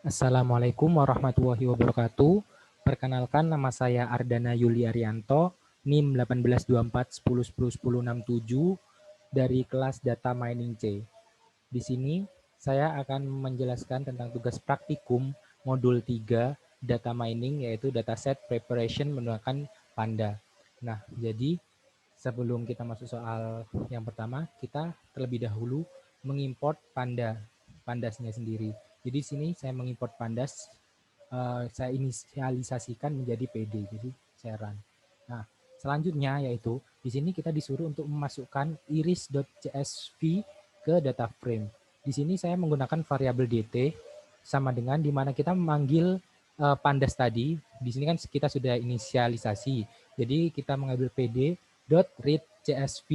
Assalamualaikum warahmatullahi wabarakatuh. Perkenalkan, nama saya Ardana Yuli Arianto, NIM 182410101067 dari kelas Data Mining C. Di sini saya akan menjelaskan tentang tugas praktikum modul 3 Data Mining, yaitu Dataset Preparation menggunakan Panda. Nah, jadi sebelum kita masuk soal yang pertama, kita terlebih dahulu mengimport Pandasnya sendiri. Jadi di sini saya mengimport Pandas, saya inisialisasikan menjadi PD, jadi saya run. Nah, selanjutnya yaitu di sini kita disuruh untuk memasukkan iris.csv ke data frame. Di sini saya menggunakan variabel dt sama dengan di mana kita memanggil Pandas tadi. Di sini kan kita sudah inisialisasi. Jadi kita mengambil pd.read.csv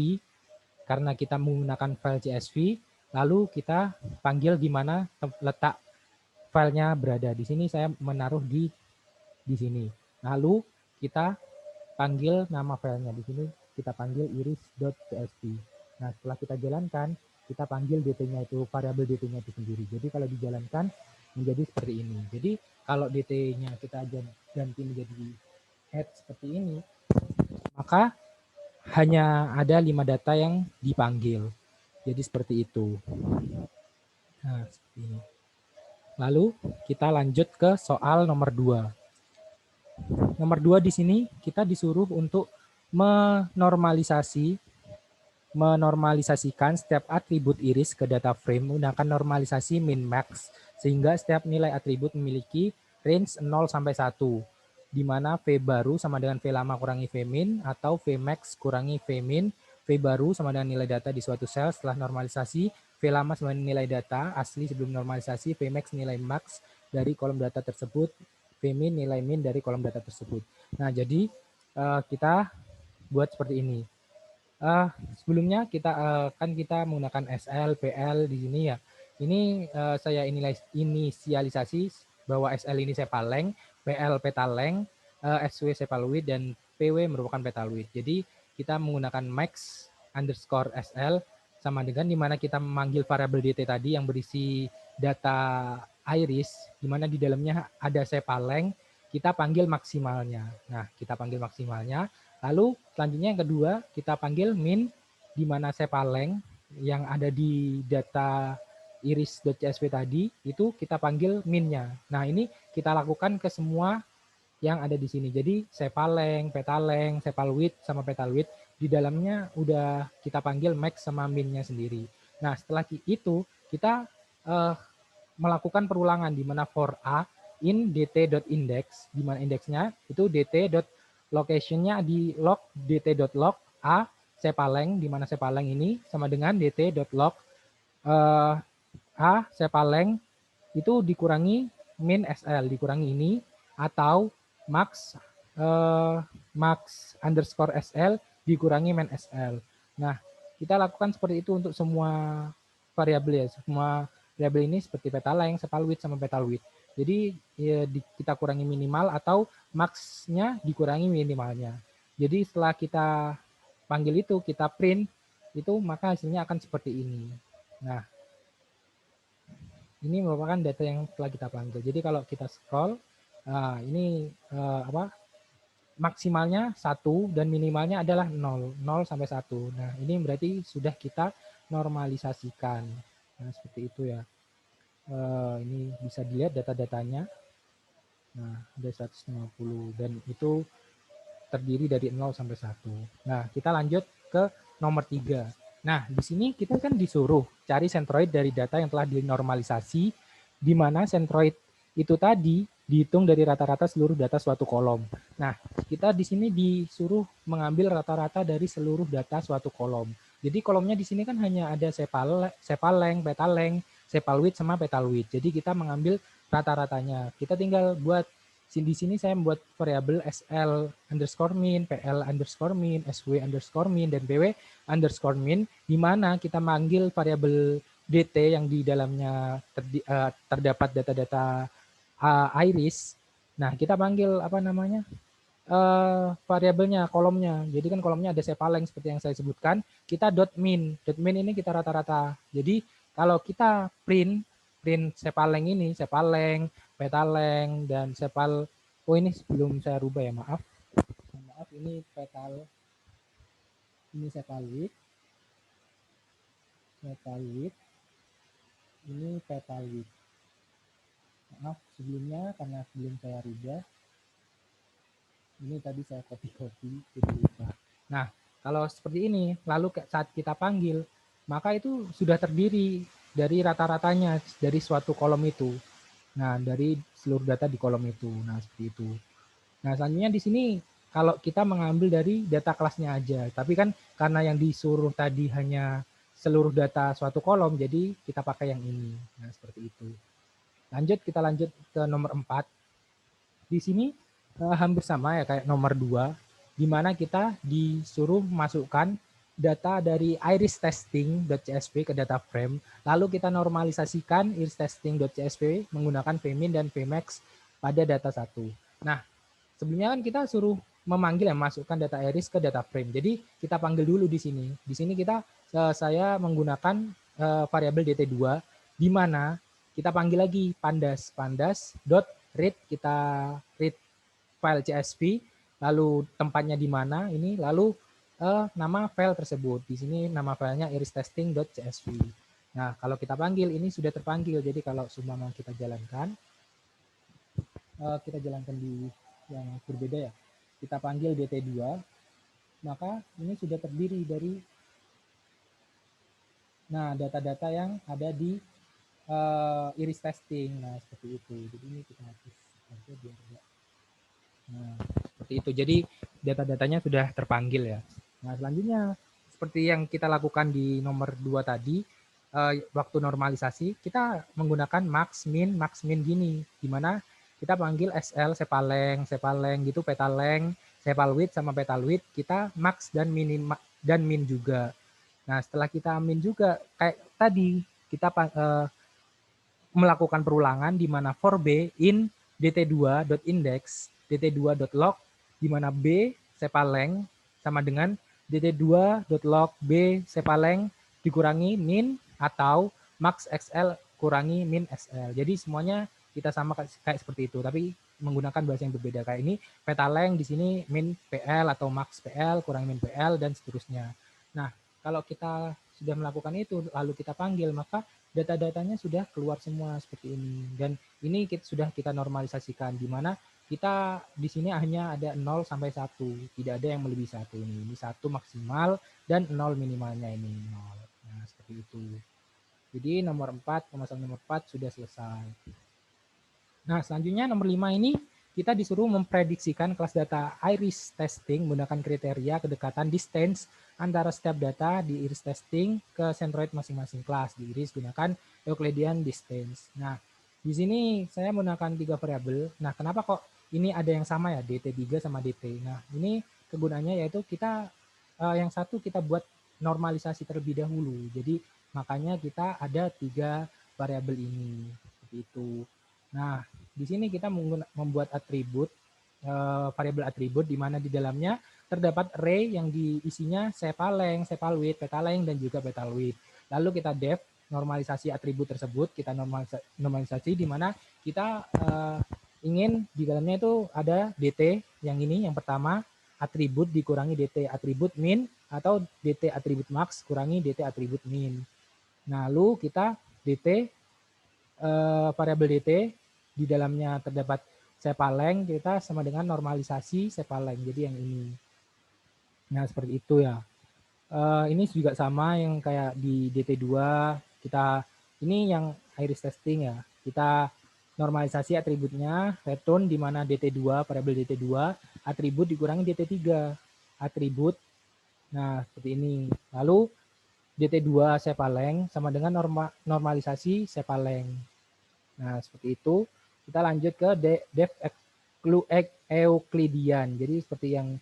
karena kita menggunakan file CSV, lalu kita panggil di mana letak filenya berada. Di sini saya menaruh di sini. Lalu kita panggil nama filenya. Di sini kita panggil iris.csv. Nah, setelah kita jalankan, kita panggil dt-nya itu, variabel dt-nya itu sendiri. Jadi kalau dijalankan menjadi seperti ini. Jadi kalau dt-nya kita ganti menjadi head seperti ini, maka hanya ada 5 data yang dipanggil. Jadi seperti itu. Nah, seperti ini. Lalu kita lanjut ke soal nomor 2. Nomor 2 di sini kita disuruh untuk menormalisasikan setiap atribut iris ke data frame menggunakan normalisasi min max sehingga setiap nilai atribut memiliki range 0 sampai 1 di mana V baru sama dengan V lama kurangi V min atau V max kurangi V min. V baru sama dengan nilai data di suatu sel setelah normalisasi, V lama sama dengan nilai data asli sebelum normalisasi, V max nilai max dari kolom data tersebut, V min nilai min dari kolom data tersebut. Nah, jadi kita buat seperti ini. Sebelumnya kita menggunakan SL, PL di sini ya. Ini saya inisialisasi bahwa SL ini Sepaleng, PL Petaleng, SW Sepaluit, dan PW merupakan Petaluit. Jadi kita menggunakan max underscore SL sama dengan dimana kita memanggil variabel DT tadi yang berisi data iris, dimana di dalamnya ada Sepaleng, kita panggil maksimalnya. Nah, kita panggil maksimalnya. Lalu selanjutnya yang kedua kita panggil min, di mana Sepaleng yang ada di data iris.csv tadi itu kita panggil minnya. Nah, ini kita lakukan ke semua yang ada di sini. Jadi Sepaleng, Petaleng, Sepaluit sama Petaluit di dalamnya udah kita panggil max sama minnya sendiri. Nah, setelah itu kita melakukan perulangan di mana for a in dt.index, di mana indeksnya itu dt.locationnya di log dt.log a Sepaleng, di mana Sepaleng ini sama dengan dt.log a Sepaleng itu dikurangi min SL, dikurangi ini, atau max max underscore SL dikurangi min SL. Nah, kita lakukan seperti itu untuk semua variabel ya, semua variabel ini seperti Petaleng, Sepaluit, sama Petaluit. Jadi ya, kita kurangi minimal atau max-nya dikurangi minimalnya. Jadi setelah kita panggil itu, kita print, itu maka hasilnya akan seperti ini. Nah, ini merupakan data yang telah kita panggil. Jadi kalau kita scroll, ini maksimalnya 1 dan minimalnya adalah 0 sampai 1. Nah, ini berarti sudah kita normalisasikan. Nah, seperti itu ya. Ini bisa dilihat data-datanya. Nah, ada 150 dan itu terdiri dari 0 sampai 1. Nah, kita lanjut ke nomor 3. Nah, di sini kita kan disuruh cari sentroid dari data yang telah dinormalisasi, di mana sentroid itu tadi dihitung dari rata-rata seluruh data suatu kolom. Nah, kita di sini disuruh mengambil rata-rata dari seluruh data suatu kolom. Jadi kolomnya di sini kan hanya ada Sepaleng, Petaleng, Sepaluit, sama Petaluit. Jadi kita mengambil rata-ratanya. Kita tinggal buat di sini saya membuat variabel SL underscore min, PL underscore min, SW underscore min, dan PW underscore min, di mana kita manggil variabel DT yang di dalamnya terdapat data-data iris. Nah, kita panggil apa namanya? Variabelnya, kolomnya. Jadi kan kolomnya ada Sepaleng seperti yang saya sebutkan. Kita dot min. Dot min ini kita rata-rata. Jadi kalau kita print print sepaleng ini, sepaleng, petaleng, dan sepal. Oh ini sebelum saya rubah ya, maaf. Maaf, ini petal, ini sepalwit, ini petalwit. Maaf sebelumnya karena sebelum saya rubah, ini tadi saya copy jadi lupa. Nah, kalau seperti ini, lalu saat kita panggil, maka itu sudah terdiri dari rata-ratanya dari suatu kolom itu. Nah, dari seluruh data di kolom itu. Nah, seperti itu. Nah, selanjutnya di sini kalau kita mengambil dari data kelasnya aja, tapi kan karena yang disuruh tadi hanya seluruh data suatu kolom, jadi kita pakai yang ini. Nah, seperti itu. Kita lanjut ke nomor 4. Di sini hampir sama ya kayak nomor 2, di mana kita disuruh masukkan data dari iris-testing.csv ke data frame, lalu kita normalisasikan iris-testing.csv menggunakan vmin dan vmax pada data 1. Nah, sebelumnya kan kita suruh memanggil ya, masukkan data iris ke data frame. Jadi kita panggil dulu di sini. Di sini saya menggunakan variabel dt2, di mana kita panggil lagi pandas.read, kita read file CSV, lalu tempatnya di mana ini, lalu nama file tersebut. Di sini nama filenya iristesting.csv. Nah, kalau kita panggil ini sudah terpanggil. Jadi kalau seumpama kita jalankan di yang berbeda ya. Kita panggil dt2, maka ini sudah terdiri dari data-data yang ada di iris testing. Nah, seperti itu. Jadi ini kita hapus aja biar enggak. Nah, seperti itu. Jadi data-datanya sudah terpanggil ya. Nah, selanjutnya seperti yang kita lakukan di nomor 2 tadi, waktu normalisasi kita menggunakan max min gini, di mana kita panggil SL sepaleng gitu, petaleng, sepalwidth sama petalwidth, kita max dan min juga. Nah, setelah kita min juga kayak tadi kita melakukan perulangan di mana for B in dt2.index dt2.log, di mana B sepaleng sama dengan dt2.log B sepaleng dikurangi min atau max XL kurangi min XL. Jadi semuanya kita sama kayak seperti itu, tapi menggunakan bahasa yang berbeda. Kayak ini petaleng, di sini min PL atau max PL kurangi min PL dan seterusnya. Nah, kalau kita sudah melakukan itu lalu kita panggil, maka data-datanya sudah keluar semua seperti ini. Dan ini sudah kita normalisasikan, di mana kita di sini hanya ada 0 sampai 1, tidak ada yang melebihi 1 ini. Ini 1 maksimal dan 0 minimalnya ini 0. Nah, seperti itu. Jadi nomor 4, pemasangan nomor 4 sudah selesai. Nah, selanjutnya nomor 5 ini kita disuruh memprediksikan kelas data iris testing menggunakan kriteria kedekatan distance antara setiap data di iris testing ke centroid masing-masing kelas. Di iris gunakan Euclidean distance. Nah, di sini saya menggunakan 3 variabel. Nah, kenapa kok ini ada yang sama ya, dt3 sama dt. Nah, ini kegunaannya yaitu kita yang satu kita buat normalisasi terlebih dahulu. Jadi makanya kita ada 3 variabel ini. Seperti itu. Nah, di sini kita membuat atribut, variabel atribut, di mana di dalamnya terdapat array yang diisinya sepaleng, sepalwidth, petaleng, dan juga petalwidth. Lalu kita def normalisasi atribut tersebut, kita normalisasi di mana kita ingin di dalamnya itu ada dt yang ini, yang pertama, atribut dikurangi dt atribut min, atau dt atribut max kurangi dt atribut min. Nah, lalu kita dt, variabel dt, di dalamnya terdapat sepaleng, kita sama dengan normalisasi sepaleng, jadi yang ini. Nah, seperti itu ya. Ini juga sama yang kayak di dt2, kita ini yang iris testing ya. Kita normalisasi atributnya return, di mana dt2, variabel dt2, atribut dikurangi dt3, atribut. Nah, seperti ini. Lalu dt2 sepaleng sama dengan normalisasi sepaleng. Nah, seperti itu. Kita lanjut ke def Euclidean. Jadi seperti yang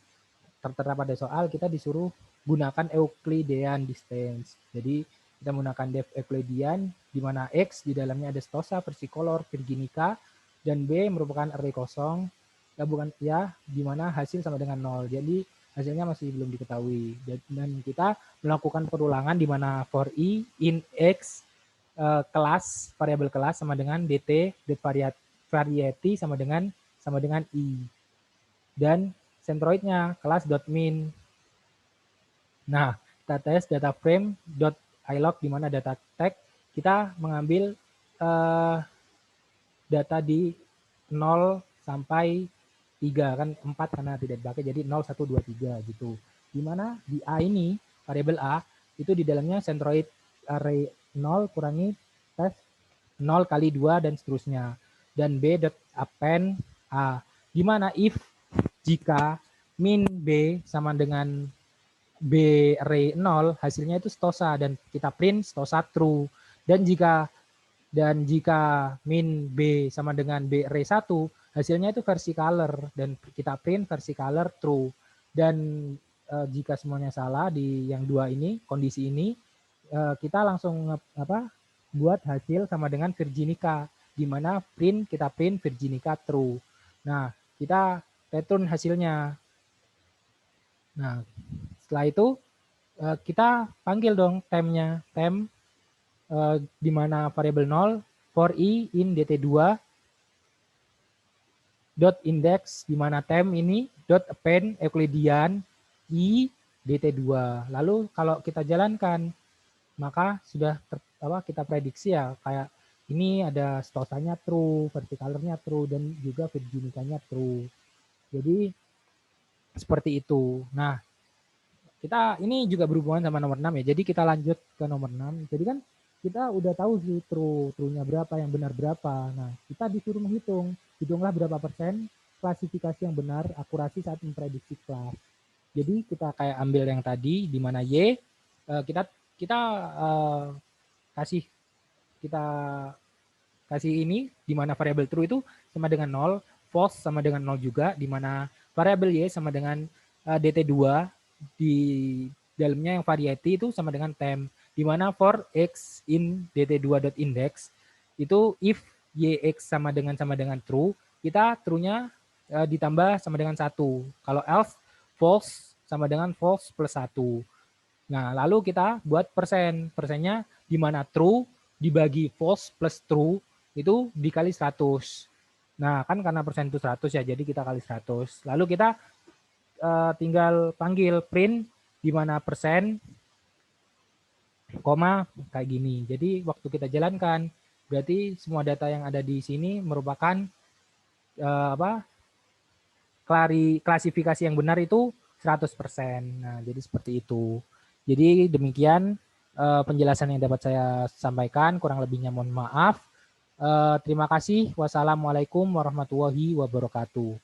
tertera pada soal, kita disuruh gunakan Euclidean distance. Jadi kita menggunakan def Euclidean, di mana X di dalamnya ada stosa, versicolor, virginica, dan B merupakan array kosong, di mana hasil sama dengan 0. Jadi hasilnya masih belum diketahui. Dan kita melakukan perulangan di mana for i in X kelas, variabel kelas sama dengan dt, variety sama dengan i. Dan centroidnya kelas.min. Nah, kita tes data frame.ilog di mana data tag kita mengambil data di 0 sampai 3 kan 4 karena tidak dipakai jadi 0 1 2 3 gitu. Di mana di A ini variabel A itu di dalamnya centroid array 0 kurangi tes 0 kali 2 dan seterusnya. Dan B.append A. Di mana if jika min B sama dengan B array 0 hasilnya itu stosa dan kita print stosa true. Dan jika min B sama dengan B array 1 hasilnya itu versi color dan kita print versi color true. Dan jika semuanya salah di yang dua ini kondisi ini kita langsung buat hasil sama dengan Virginica di mana kita print Virginica true. Nah, kita return hasilnya. Nah, setelah itu kita panggil dong temnya, tem di mana variabel 0 for i in dt2 dot index di mana tem ini dot append Euclidean i dt2. Lalu kalau kita jalankan maka sudah kita prediksi ya kayak ini ada stosanya true, verticalernya true dan juga Virginicanya true. Jadi seperti itu. Nah, kita ini juga berhubungan sama nomor 6 ya. Jadi kita lanjut ke nomor 6. Jadi kan kita udah tahu sih true-nya berapa, yang benar berapa. Nah, kita disuruh menghitung. Hitunglah berapa persen klasifikasi yang benar, akurasi saat memprediksi kelas. Jadi kita kayak ambil yang tadi di mana Y kita kasih ini di mana variabel true itu sama dengan 0, false sama dengan 0 juga di mana variabel Y sama dengan dt2 di dalamnya yang variety itu sama dengan temp di mana for x in dt2.index itu if yx sama dengan true, kita true-nya ditambah sama dengan 1. Kalau else false sama dengan false plus 1. Nah, lalu kita buat persen. Persennya di mana true dibagi false plus true itu dikali 100. Nah, kan karena persen itu 100 ya, jadi kita kali 100. Lalu kita tinggal panggil print di mana persen, koma kayak gini. Jadi waktu kita jalankan, berarti semua data yang ada di sini merupakan klasifikasi yang benar itu 100%. Nah, jadi seperti itu. Jadi demikian penjelasan yang dapat saya sampaikan, kurang lebihnya mohon maaf. Terima kasih. Wassalamualaikum warahmatullahi wabarakatuh.